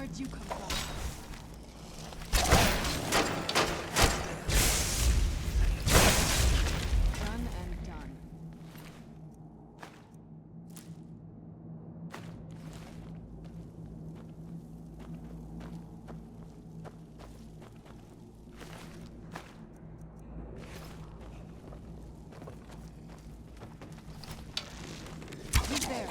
Where'd you come from? Done and done. Who's there?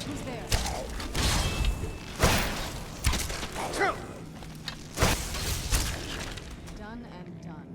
Who's there? Done and done.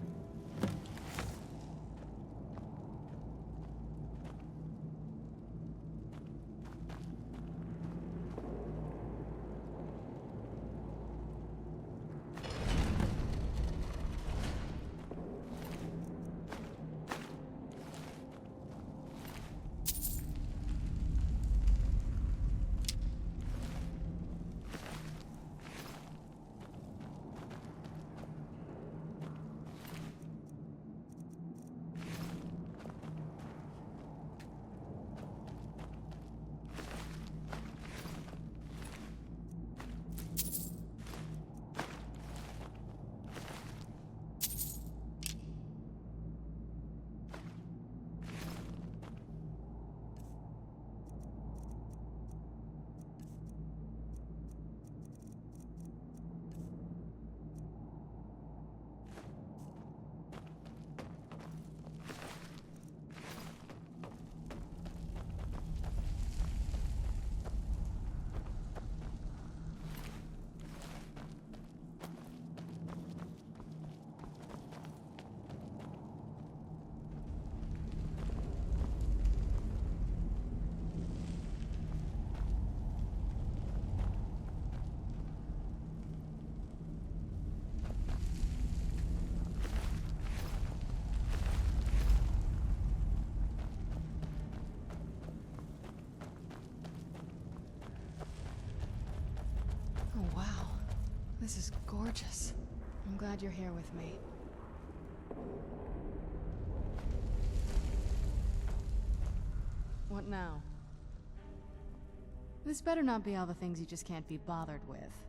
Oh, wow. This is gorgeous. I'm glad you're here with me. What now? This better not be all the things you just can't be bothered with.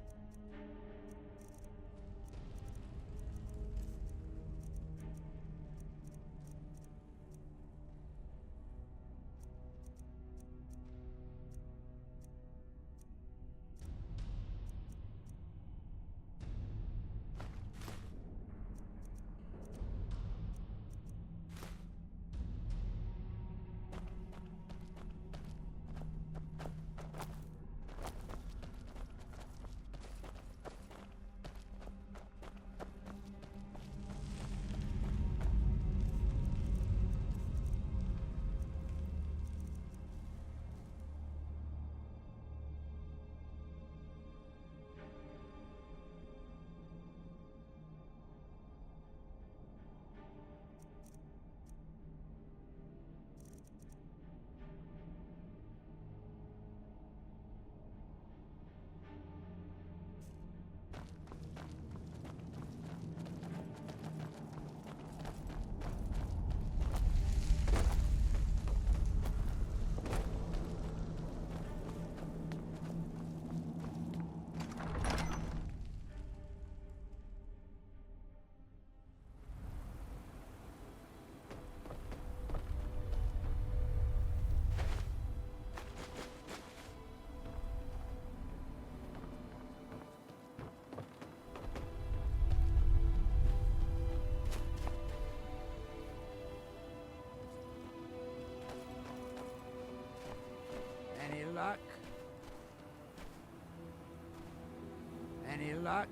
luck? Any luck?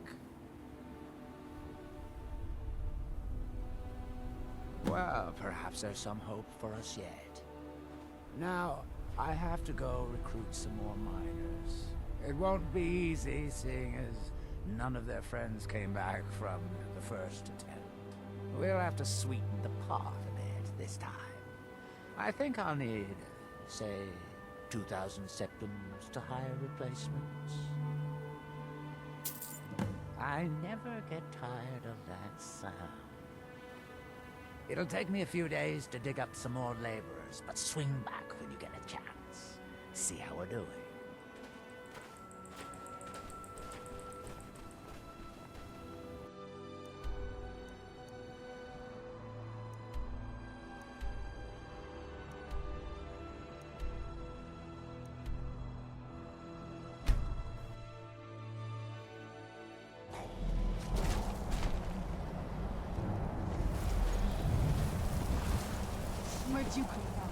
Well, perhaps there's some hope for us yet. Now, I have to go recruit some more miners. It won't be easy, seeing as none of their friends came back from the first attempt. We'll have to sweeten the pot a bit this time. I think I'll need, say, 2,000 septums to hire replacements. I never get tired of that sound. It'll take me a few days to dig up some more laborers, but swing back when you get a chance. See how we're doing. Where'd you come from?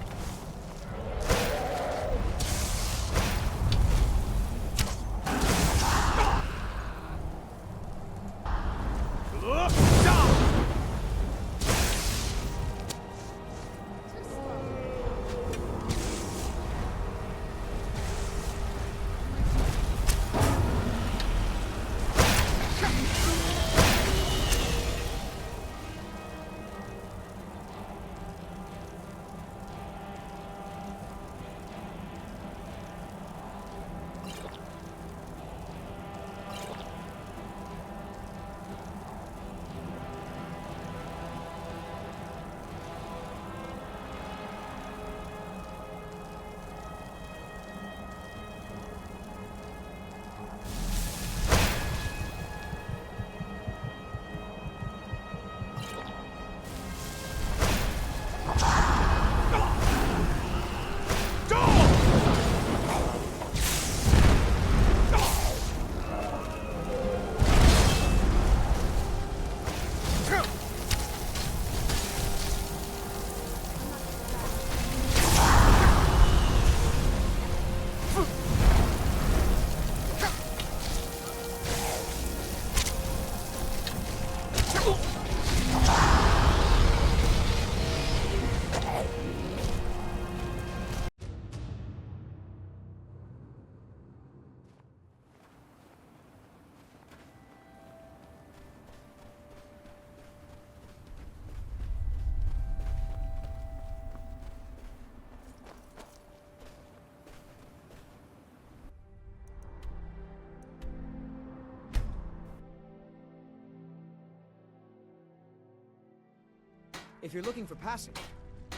If you're looking for passing,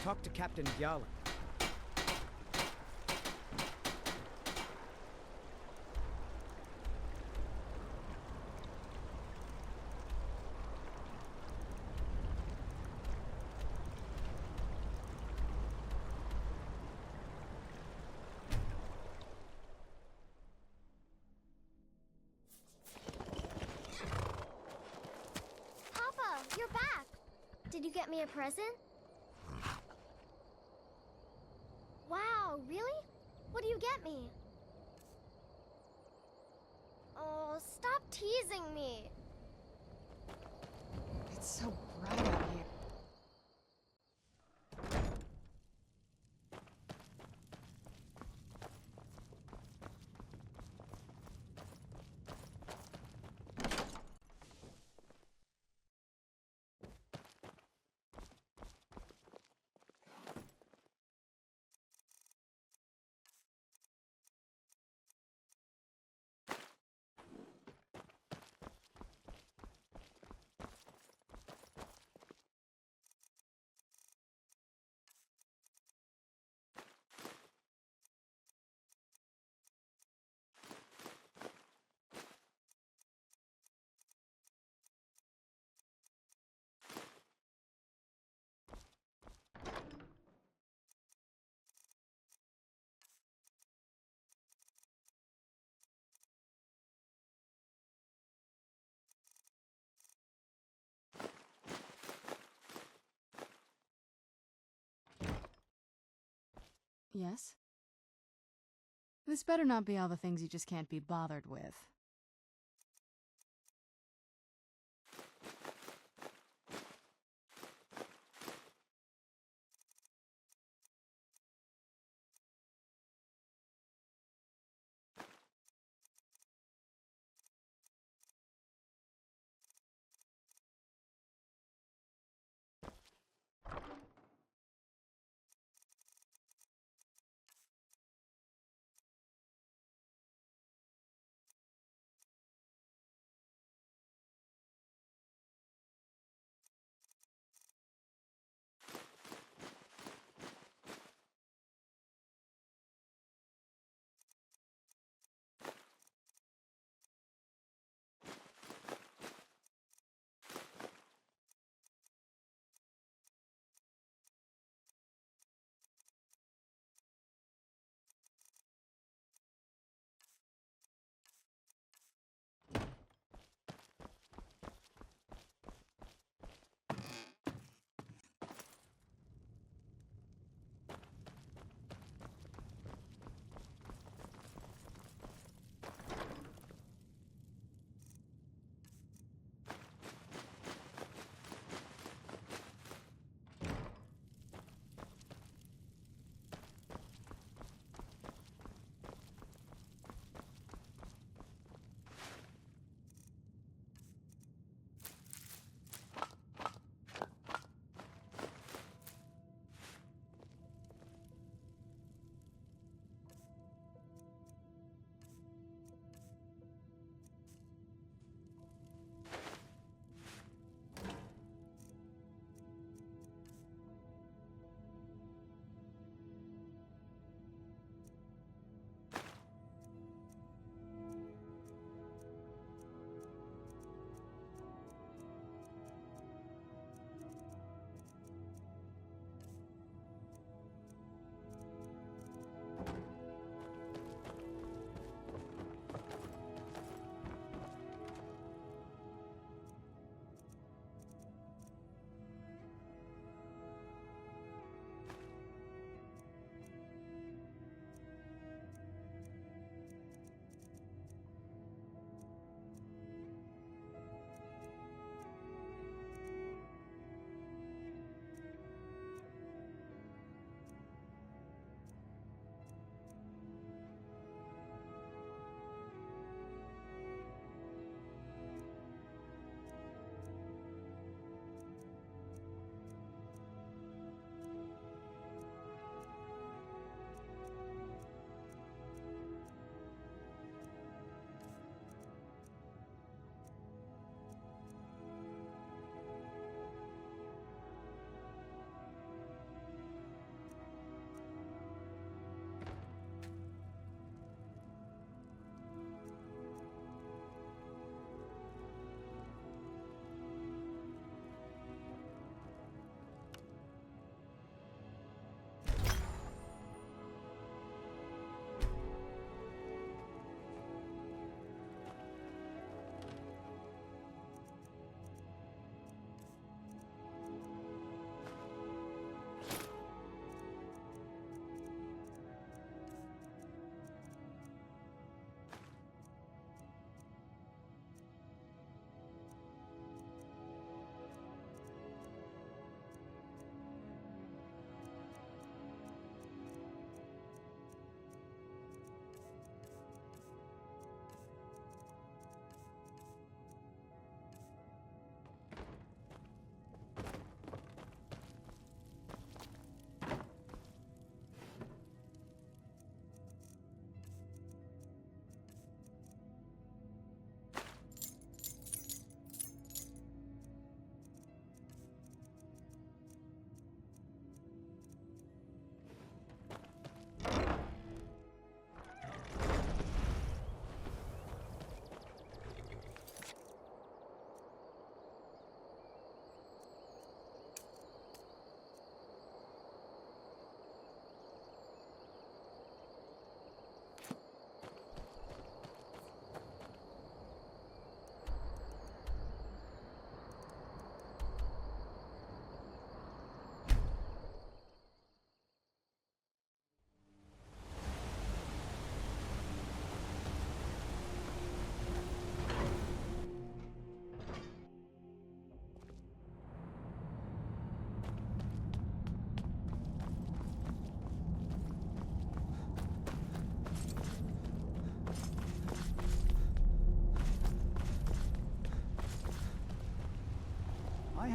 talk to Captain Gyala. Papa, you're back! Did you get me a present? Wow, really? What do you get me? Oh, stop teasing me. It's so bright out here. Yes? This better not be all the things you just can't be bothered with.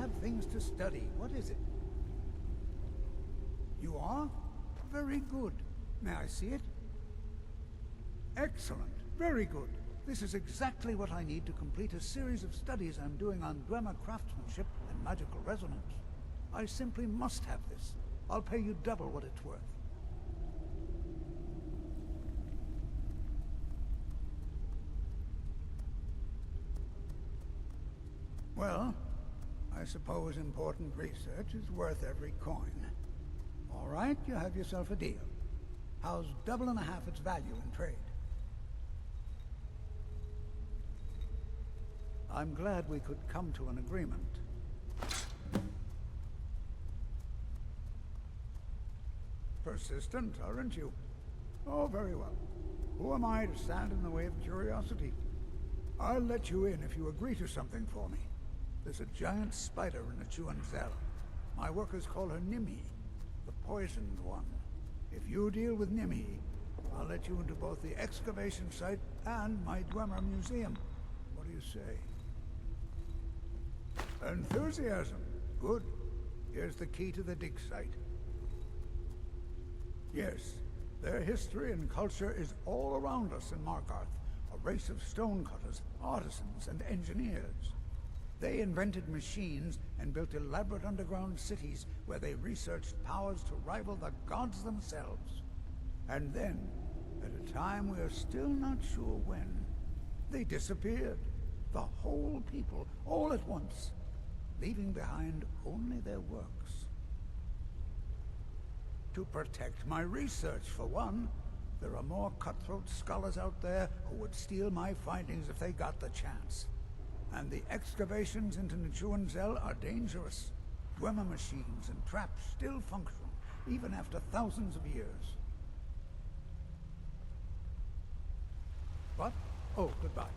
have things to study. What is it? You are? Very good. May I see it? Excellent. Very good. This is exactly what I need to complete a series of studies I'm doing on Dwemer craftsmanship and magical resonance. I simply must have this. I'll pay you double what it's worth. Well, I suppose important research is worth every coin. All right, you have yourself a deal. How's double and a half its value in trade? I'm glad we could come to an agreement. Persistent, aren't you? Oh, very well. Who am I to stand in the way of curiosity? I'll let you in if you agree to something for me. There's a giant spider in the Chuanzel. My workers call her Nimhi, the poisoned one. If you deal with Nimhi, I'll let you into both the excavation site and my Dwemer museum. What do you say? Enthusiasm. Good. Here's the key to the dig site. Yes, their history and culture is all around us in Markarth, a race of stonecutters, artisans, and engineers. They invented machines and built elaborate underground cities where they researched powers to rival the gods themselves. And then, at a time we are still not sure when, they disappeared. The whole people, all at once, leaving behind only their works. To protect my research, for one. There are more cutthroat scholars out there who would steal my findings if they got the chance. And the excavations into Nichuanzel are dangerous. Dwemer machines and traps still function, even after thousands of years. What? Oh, goodbye.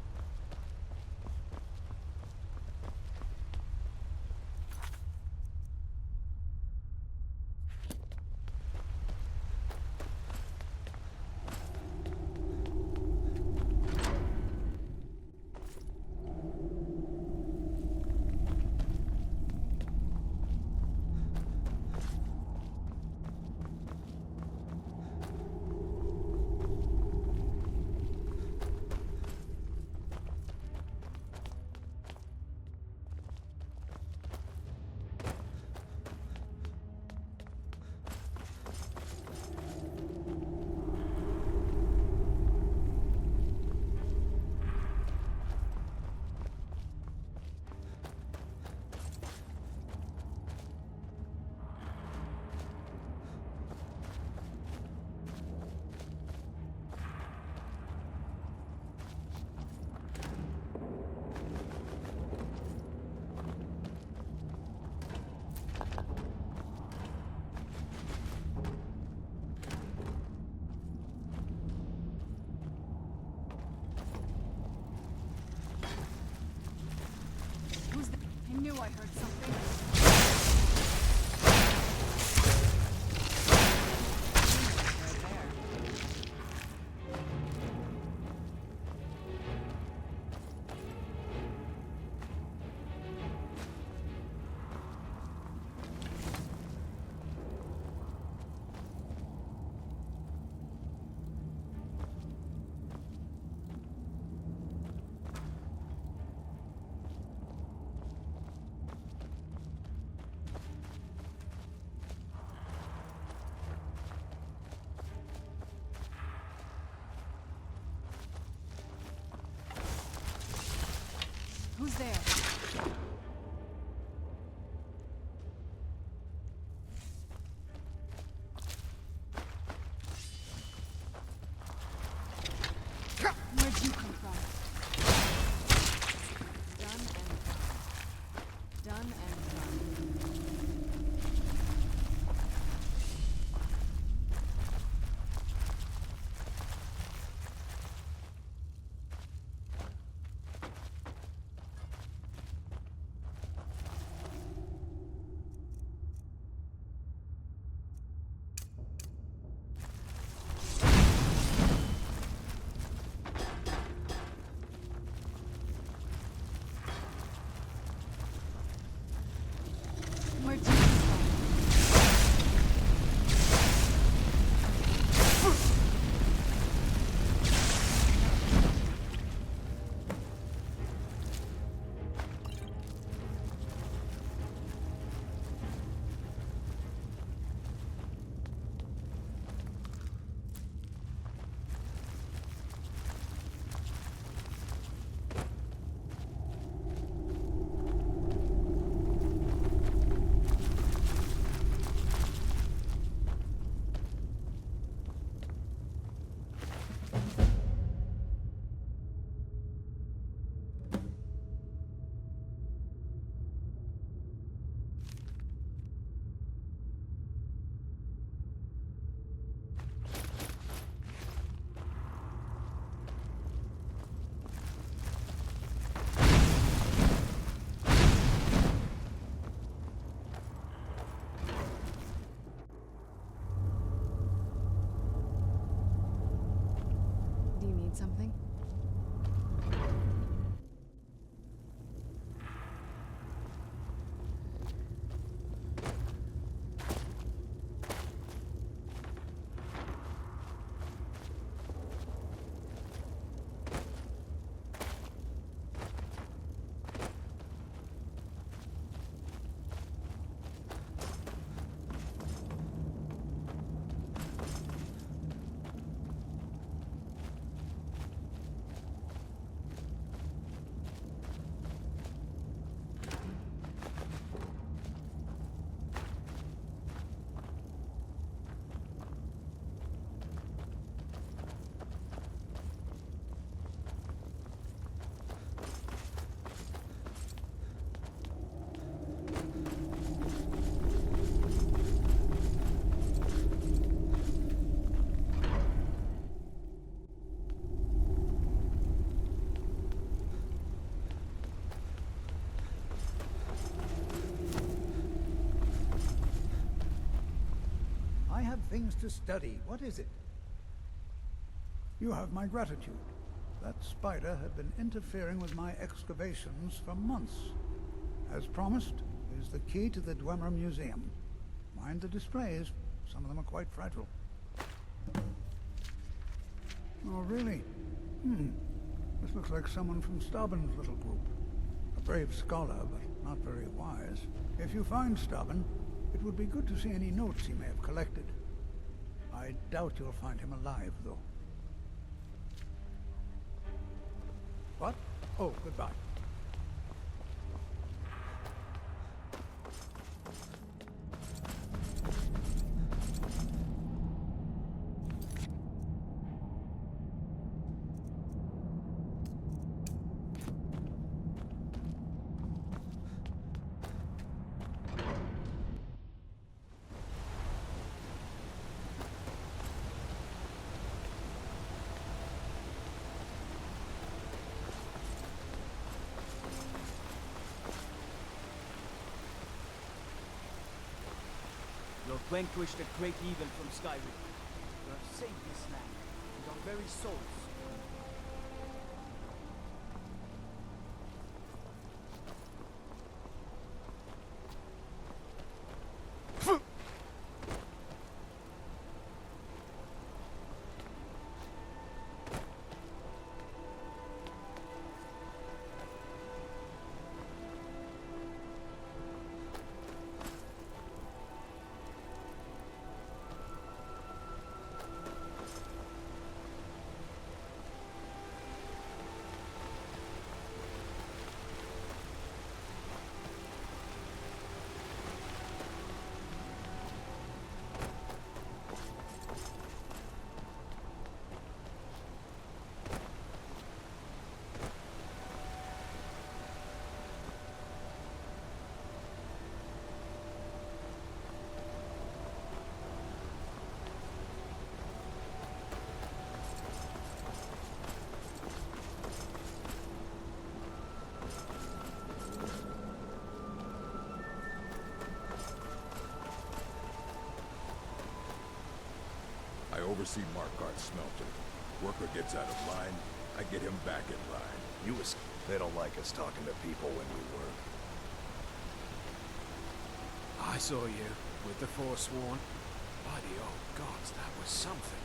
Need something? I have things to study. What is it? You have my gratitude. That spider had been interfering with my excavations for months. As promised, here's the key to the Dwemer Museum. Mind the displays. Some of them are quite fragile. Oh, really? This looks like someone from Stauben's little group. A brave scholar, but not very wise. If you find Stauben, it would be good to see any notes he may have collected. I doubt you'll find him alive, though. What? Oh, goodbye. You have vanquished a great evil from Skyrim. You have saved this land and our very souls. I oversee Markarth's smelter. Worker gets out of line, I get him back in line. They don't like us talking to people when we work. I saw you with the Forsworn. By the old gods, that was something.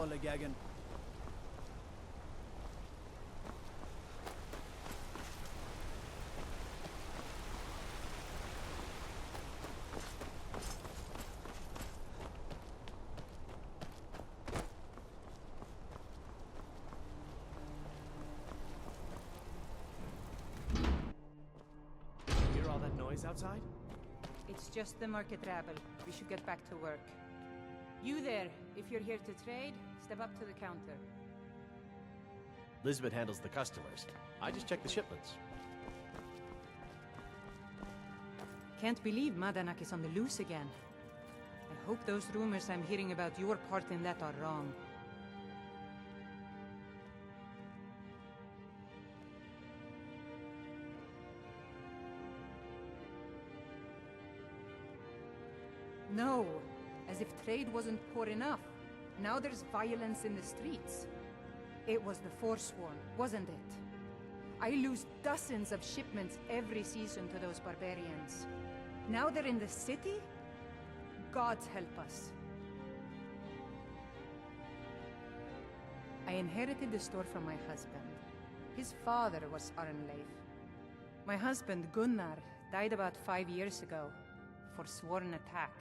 Lollygagging. Hear all that noise outside? It's just the market rabble. We should get back to work. You there, if you're here to trade, step up to the counter. Lisbeth handles the customers. I just check the shipments. Can't believe Madanak is on the loose again. I hope those rumors I'm hearing about your part in that are wrong. No, as if trade wasn't poor enough. Now there's violence in the streets. It was the Forsworn, wasn't it? I lose dozens of shipments every season to those barbarians. Now they're in the city? God help us. I inherited the store from my husband. His father was Arnleif. My husband, Gunnar, died about 5 years ago. Forsworn attack.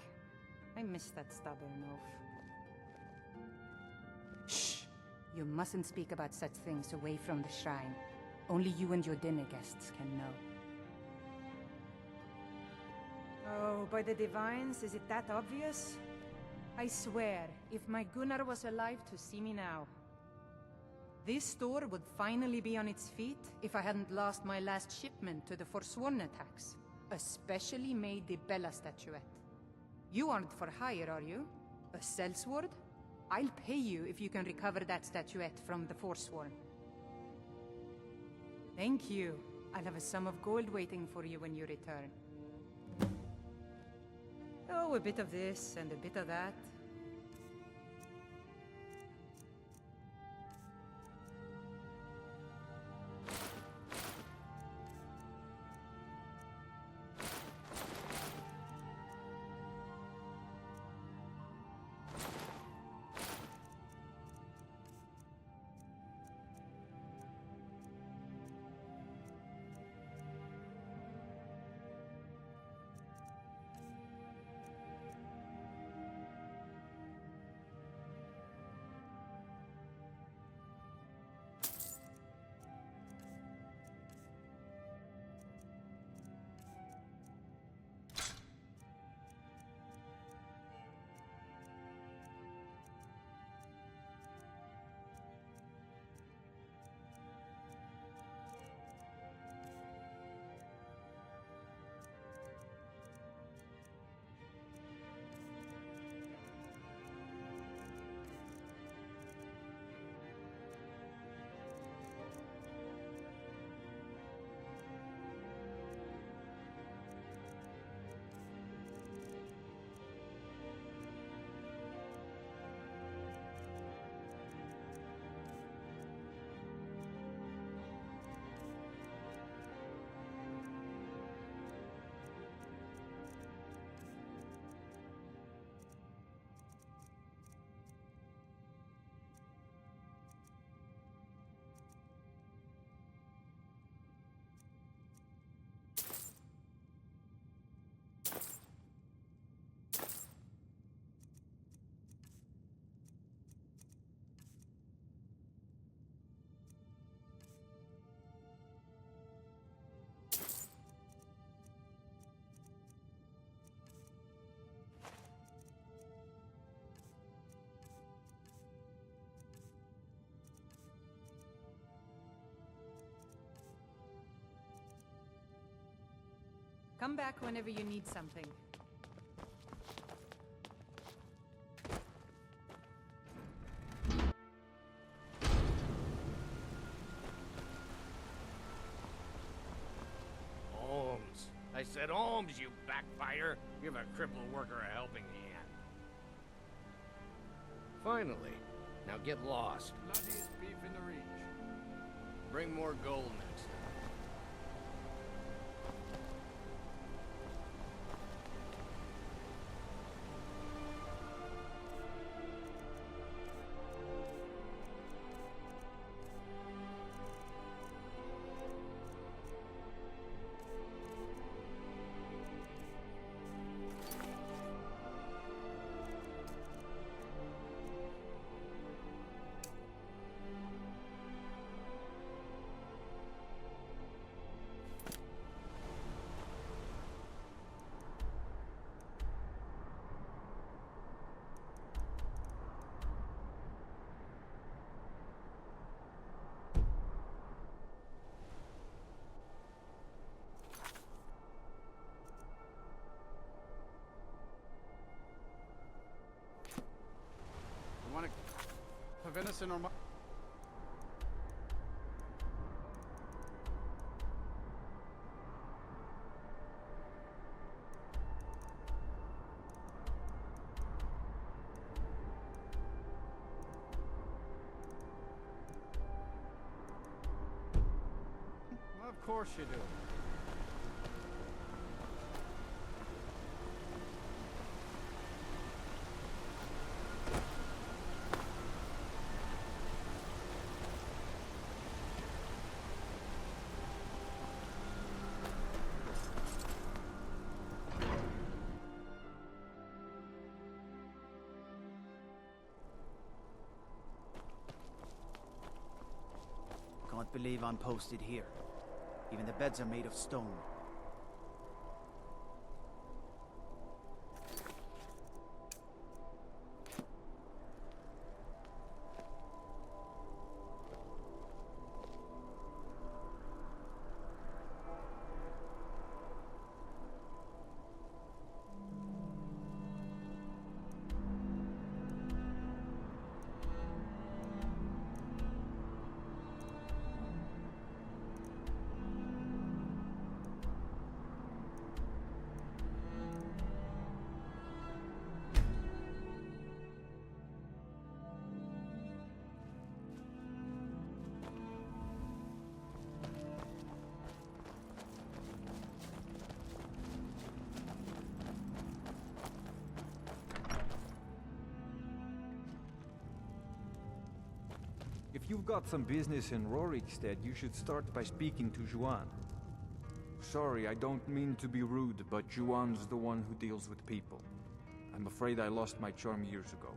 I miss that stubborn oaf. Shh! You mustn't speak about such things away from the shrine. Only you and your dinner guests can know. Oh, by the divines, is it that obvious? I swear, if my Gunnar was alive to see me now. This store would finally be on its feet if I hadn't lost my last shipment to the Forsworn attacks. A specially made Dibella statuette. You aren't for hire, are you? A sellsword? I'll pay you if you can recover that statuette from the Forsworn. Thank you. I'll have a sum of gold waiting for you when you return. Oh, a bit of this and a bit of that. Come back whenever you need something. Holmes. I said Holmes, you backbiter. Give a crippled worker a helping hand. Finally. Now get lost. Bloodiest beef in the reach. Bring more gold next time. Venison or Of course you do. Can't believe I'm posted here. Even the beds are made of stone. If you've got some business in Rorikstead, you should start by speaking to Juan. Sorry, I don't mean to be rude, but Juan's the one who deals with people. I'm afraid I lost my charm years ago.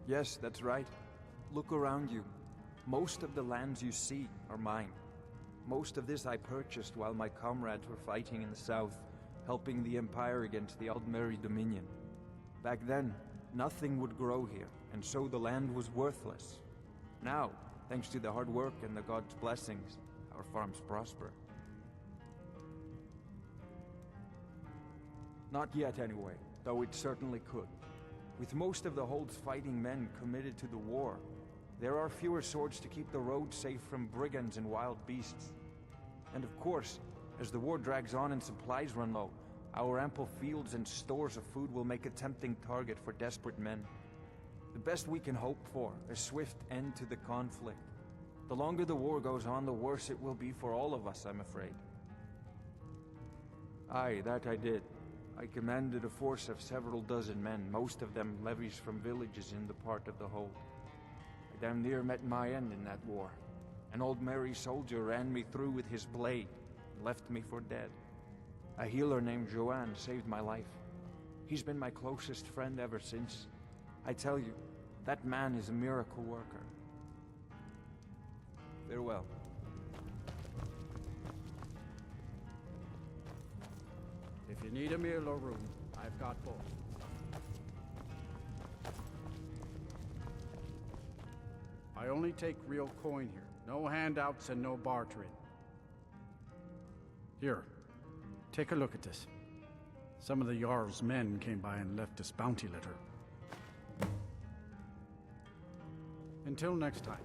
Yes, that's right. Look around you. Most of the lands you see are mine. Most of this I purchased while my comrades were fighting in the south, helping the Empire against the Aldmeri Dominion. Back then, nothing would grow here, and so the land was worthless. Now, thanks to the hard work and the gods' blessings, our farms prosper. Not yet anyway, though it certainly could. With most of the Hold's fighting men committed to the war, there are fewer swords to keep the roads safe from brigands and wild beasts. And of course, as the war drags on and supplies run low, our ample fields and stores of food will make a tempting target for desperate men. The best we can hope for, a swift end to the conflict. The longer the war goes on, the worse it will be for all of us, I'm afraid. Aye, that I did. I commanded a force of several dozen men, most of them levies from villages in the part of the Hold. I damn near met my end in that war. An old merry soldier ran me through with his blade, and left me for dead. A healer named Joanne saved my life. He's been my closest friend ever since. I tell you, that man is a miracle worker. Farewell. If you need a meal or room, I've got both. I only take real coin here. No handouts and no bartering. Here, take a look at this. Some of the Jarl's men came by and left us bounty litter. Until next time.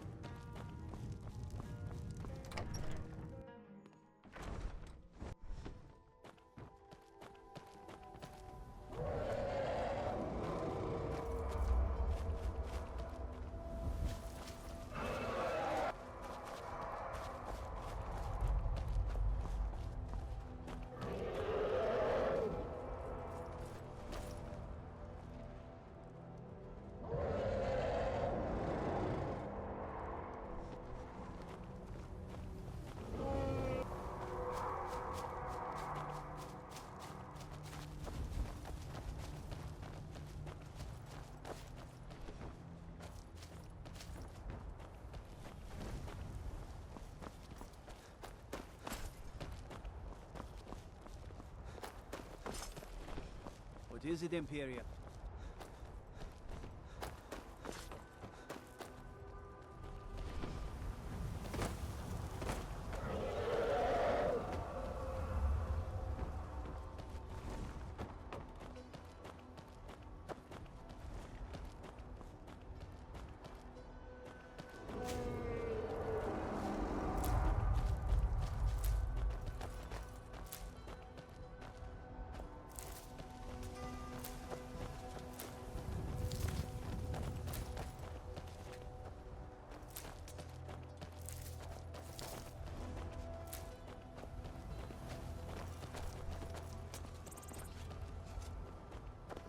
What is it, Imperial?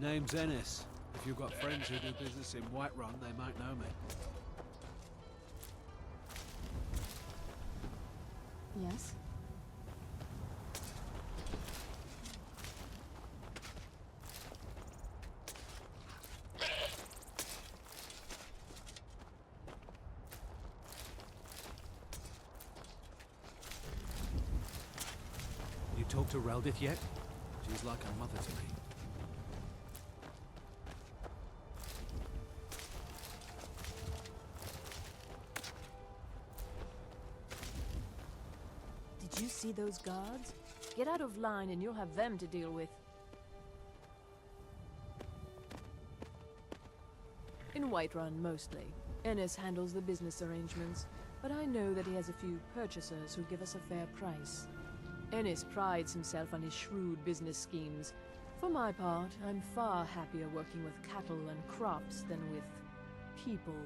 Name's Ennis. If you've got friends who do business in Whiterun, they might know me. Yes? You talked to Reldith yet? She's like a mother to me. Did you see those guards? Get out of line and you'll have them to deal with. In Whiterun, mostly. Ennis handles the business arrangements, but I know that he has a few purchasers who give us a fair price. Ennis prides himself on his shrewd business schemes. For my part, I'm far happier working with cattle and crops than with people.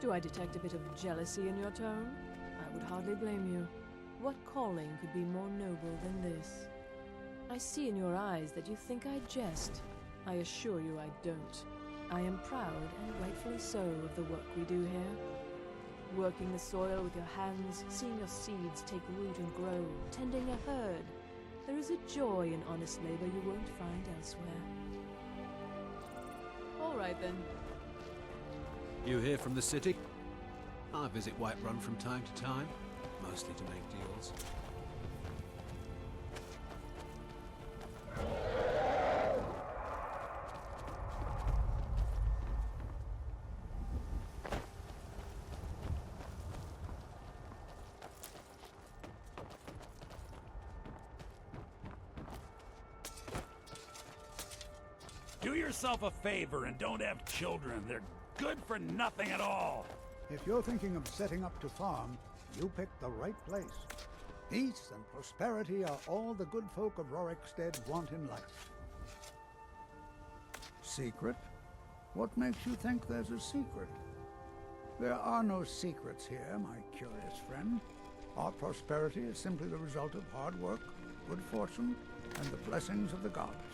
Do I detect a bit of jealousy in your tone? I would hardly blame you. What calling could be more noble than this? I see in your eyes that you think I jest. I assure you I don't. I am proud, and rightfully so, of the work we do here. Working the soil with your hands, seeing your seeds take root and grow, tending a herd. There is a joy in honest labor you won't find elsewhere. All right then. You here from the city? I visit Whiterun from time to time, mostly to make deals. Do yourself a favor and don't have children. They're good for nothing at all. If you're thinking of setting up to farm, you picked the right place. Peace and prosperity are all the good folk of Rorikstead want in life. Secret? What makes you think there's a secret? There are no secrets here, my curious friend. Our prosperity is simply the result of hard work, good fortune, and the blessings of the gods.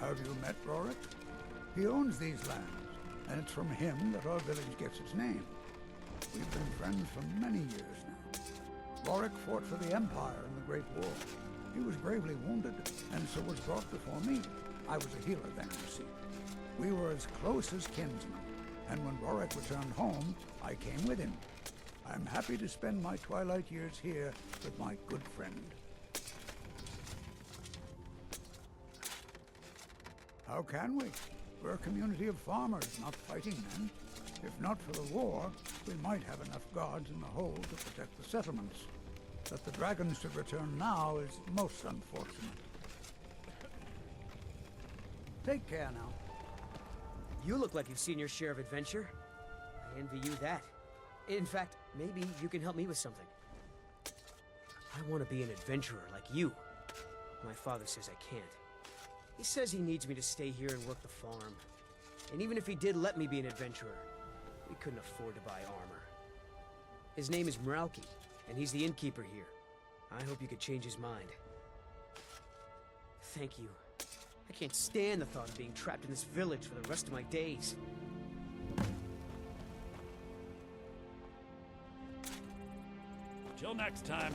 Have you met Rorik? He owns these lands, and it's from him that our village gets its name. We've been friends for many years now. Rorik fought for the Empire in the Great War. He was gravely wounded, and so was brought before me. I was a healer then, you see. We were as close as kinsmen, and when Rorik returned home, I came with him. I'm happy to spend my twilight years here with my good friend. How can we? We're a community of farmers, not fighting men. If not for the war, we might have enough guards in the hold to protect the settlements. That the dragons should return now is most unfortunate. Take care now. You look like you've seen your share of adventure. I envy you that. In fact, maybe you can help me with something. I want to be an adventurer like you. My father says I can't. He says he needs me to stay here and work the farm. And even if he did let me be an adventurer, we couldn't afford to buy armor. His name is Meralki, and he's the innkeeper here. I hope you could change his mind. Thank you. I can't stand the thought of being trapped in this village for the rest of my days. Till next time.